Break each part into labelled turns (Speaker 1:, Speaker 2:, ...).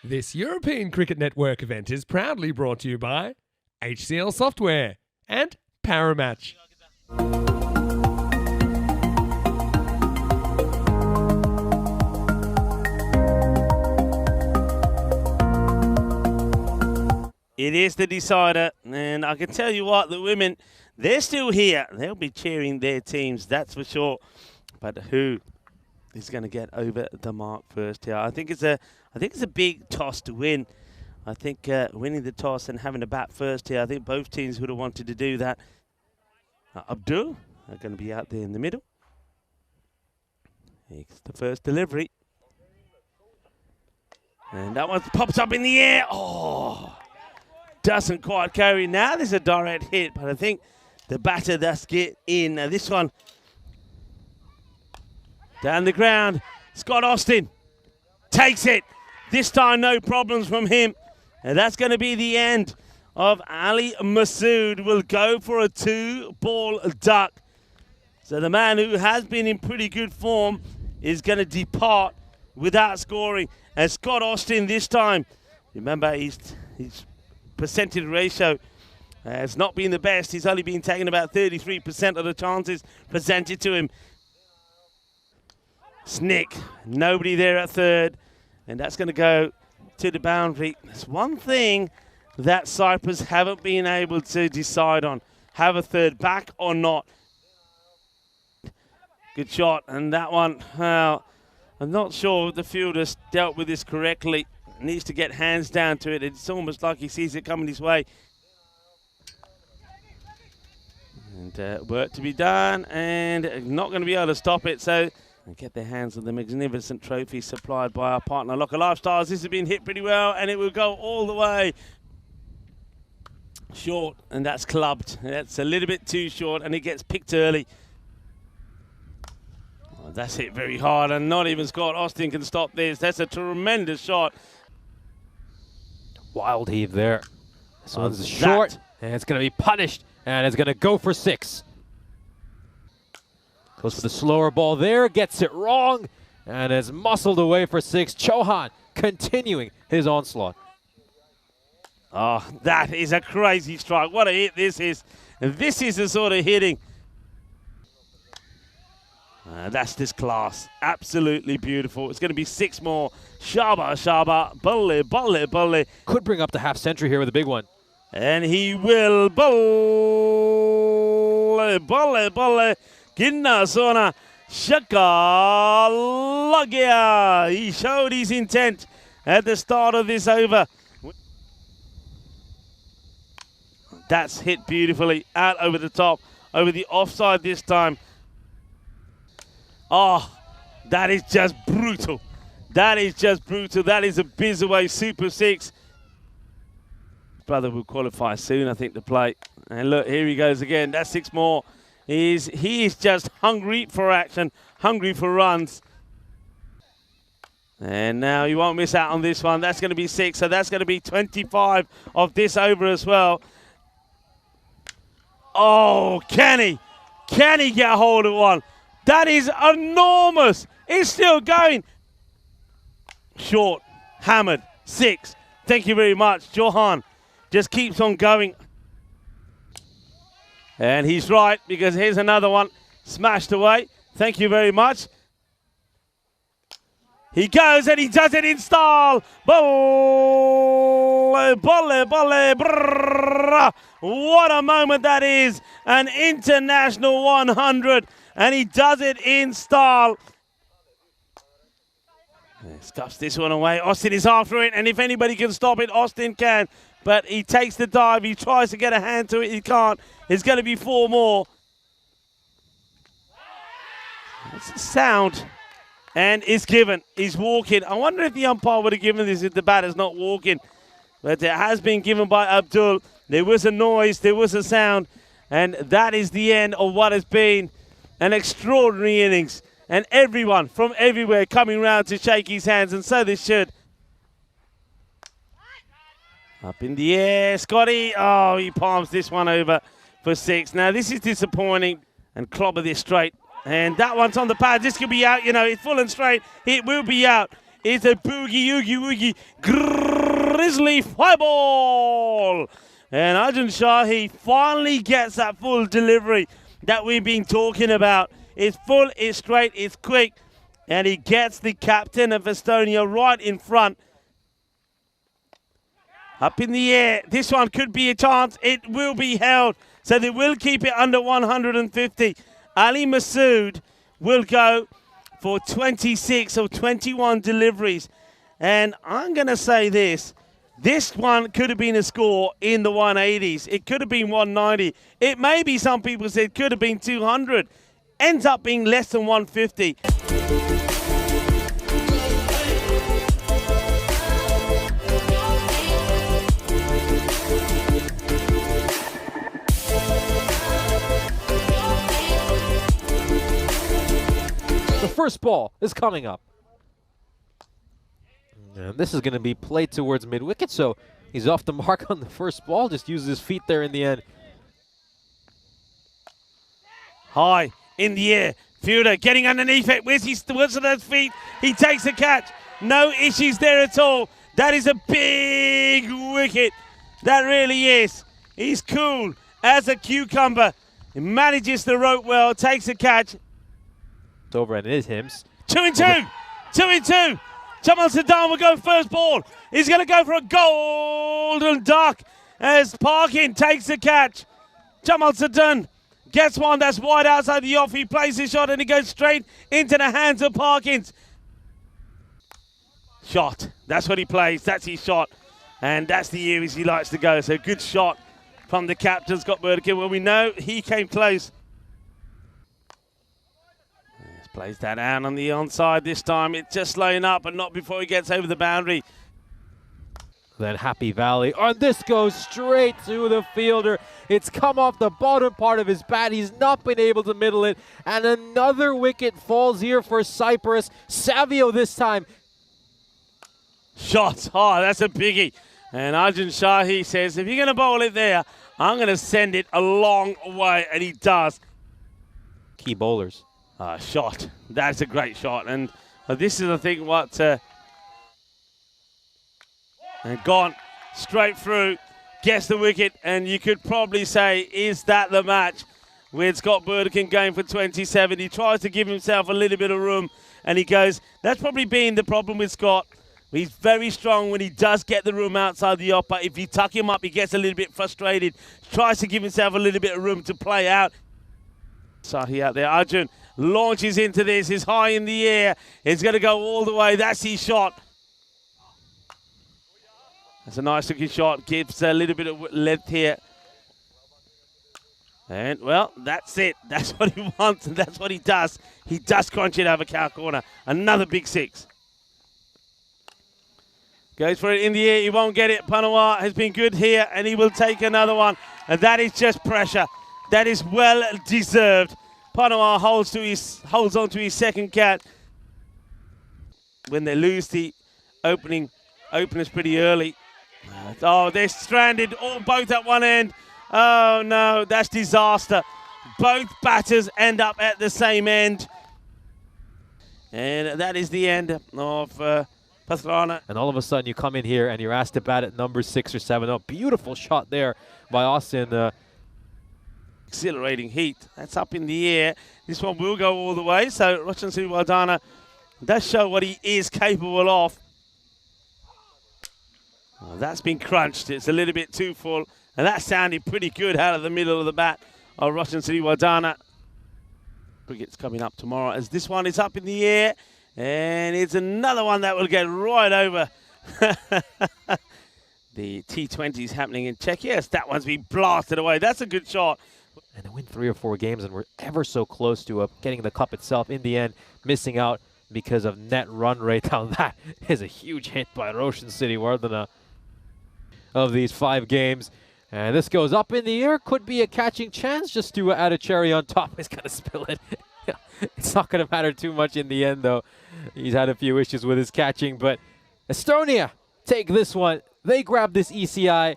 Speaker 1: This European Cricket Network event is proudly brought to you by HCL Software and Paramatch.
Speaker 2: It is the decider, and I can tell you what, the women, they're still here. They'll be cheering their teams, that's for sure. But who is going to get over the mark first here? I think it's a big toss to win. I think winning the toss and having a bat first here, I think both teams would have wanted to do that. Abdul are going to be out there in the middle. Here's the first delivery. And that one pops up in the air. Oh, doesn't quite carry. Now there's a direct hit, but I think the batter does get in. Now this one down the ground. Scott Austin takes it. This time no problems from him. And that's going to be the end of Ali Masood. Will go for a 2-ball duck. So the man who has been in pretty good form is going to depart without scoring. And Scott Austin this time, remember his percentage ratio has not been the best. He's only been taking about 33% of the chances presented to him. Snick, nobody there at third. And that's going to go to the boundary. There's one thing that Cyprus haven't been able to decide on. Have a third back or not. Good shot. And that one, well, I'm not sure the fielder's dealt with this correctly. Needs to get hands down to it. It's almost like he sees it coming his way. And work to be done. And not going to be able to stop it. So and get their hands on the magnificent trophy supplied by our partner Locker Lifestyles. This has been hit pretty well, and it will go all the way short, and that's clubbed. That's a little bit too short, and it gets picked early. Oh, that's hit very hard, and not even Scott Austin can stop this. That's a tremendous shot.
Speaker 3: Wild heave there. This one's short, and it's going to be punished, and it's going to go for 6. Goes for the slower ball there, gets it wrong, and is muscled away for 6. Chauhan continuing his onslaught.
Speaker 2: Oh, that is a crazy strike. What a hit this is. And this is the sort of hitting. That's this class. Absolutely beautiful. It's going to be 6 more. Shaba, Shaba, Bulle, Bulle, Bulle.
Speaker 3: Could bring up the half century here with a big one.
Speaker 2: And he will. Bulle, Bulle, Bulle. Ginna Sona Shakalagia. He showed his intent at the start of this over. That's hit beautifully out over the top, over the offside this time. Oh, that is just brutal. That is just brutal. That is a Bizaway Super 6. Brother will qualify soon, I think, to play. And look, here he goes again. That's 6 more. He is just hungry for action, hungry for runs. And now you won't miss out on this one. That's going to be 6, so that's going to be 25 of this over as well. Oh, can he get a hold of one? That is enormous. It's still going. Short, hammered, 6. Thank you very much. Johan just keeps on going. And he's right, because here's another one smashed away. Thank you very much. He goes and he does it in style. Bolle, bolle, bolle, brrr. What a moment that is. An international 100. And he does it in style. Scuffs this one away. Austin is after it. And if anybody can stop it, Austin can. But he takes the dive. He tries to get a hand to it. He can't. It's going to be 4 more. That's the sound. And it's given. He's walking. I wonder if the umpire would have given this if the batter's not walking. But it has been given by Abdul. There was a noise. There was a sound. And that is the end of what has been an extraordinary innings. And everyone from everywhere coming round to shake his hands. And so they should. Up in the air, Scotty. Oh, he palms this one over for 6. Now, this is disappointing. And clobber this straight. And that one's on the pad. This could be out, you know, it's full and straight. It will be out. It's a boogie, oogie, woogie, grizzly fly ball. And Arjun Shahi finally gets that full delivery that we've been talking about. It's full, it's straight, it's quick. And he gets the captain of Estonia right in front. Up in the air. This one could be a chance. It will be held. So they will keep it under 150. Ali Masood will go for 26 of 21 deliveries. And I'm going to say this. This one could have been a score in the 180s. It could have been 190. It may be, some people said, could have been 200. Ends up being less than 150.
Speaker 3: The first ball is coming up. And this is going to be played towards mid-wicket, so he's off the mark on the first ball. Just uses his feet there in the end.
Speaker 2: High in the air. Fielder getting underneath it. Where's those feet? He takes the catch. No issues there at all. That is a big wicket. That really is. He's cool as a cucumber. He manages the rope well, takes the catch.
Speaker 3: It's over and it is Hims.
Speaker 2: 2 and 2. 2 and 2. Jamal Saddam will go first ball. He's going to go for a golden duck as Parkin takes the catch. Jamal Saddam gets one that's wide outside the off. He plays his shot and he goes straight into the hands of Parkins. Shot. That's what he plays. That's his shot. And that's the areas he likes to go. So good shot from the captain, Scott Burdekin. Well, we know he came close. Plays that out on the onside this time. It's just laying up, but not before he gets over the boundary.
Speaker 3: Then Happy Valley. And this goes straight to the fielder. It's come off the bottom part of his bat. He's not been able to middle it. And another wicket falls here for Cyprus. Savio this time.
Speaker 2: Shot. Oh, that's a biggie. And Arjun Shahi says, if you're going to bowl it there, I'm going to send it a long way. And he does.
Speaker 3: Key bowlers.
Speaker 2: Shot. That's a great shot. And this is the thing what... and gone straight through, gets the wicket, and you could probably say, is that the match with Scott Burdekin going for 27? He tries to give himself a little bit of room, and he goes, that's probably been the problem with Scott. He's very strong when he does get the room outside the off, but if you tuck him up, he gets a little bit frustrated, tries to give himself a little bit of room to play out. Sahi out there. Arjun launches into this, is high in the air, it's going to go all the way, that's his shot. That's a nice looking shot, gives a little bit of length here. And, well, that's it. That's what he wants, and that's what he does. He does crunch it over cow corner. Another big six. Goes for it in the air, he won't get it. Panawa has been good here, and he will take another one. And that is just pressure. That is well deserved. Panawa holds on to his second cat. When they lose the openers pretty early. Oh, they're stranded, both at one end. Oh, no, that's disaster. Both batters end up at the same end. And that is the end of Pastrana.
Speaker 3: And all of a sudden you come in here and you're asked to bat at number 6 or 7. Oh, beautiful shot there by Austin.
Speaker 2: Exhilarating heat. That's up in the air. This one will go all the way. So Roshan Sriwadana does show what he is capable of. Well, that's been crunched. It's a little bit too full. And that sounded pretty good out of the middle of the bat of Roshan Sriwadana. Cricket's coming up tomorrow as this one is up in the air. And it's another one that will get right over. The T20s happening in Czech. Yes, that one's been blasted away. That's a good shot.
Speaker 3: And they win 3 or 4 games, and we're ever so close to getting the cup itself. In the end, missing out because of net run rate. Now that is a huge hit by Roshan Sriwadana of these 5 games. And this goes up in the air. Could be a catching chance just to add a cherry on top. He's going to spill it. It's not going to matter too much in the end, though. He's had a few issues with his catching. But Estonia take this one. They grab this ECI.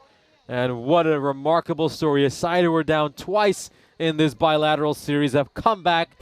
Speaker 3: And what a remarkable story. A side who were down twice in this bilateral series have come back.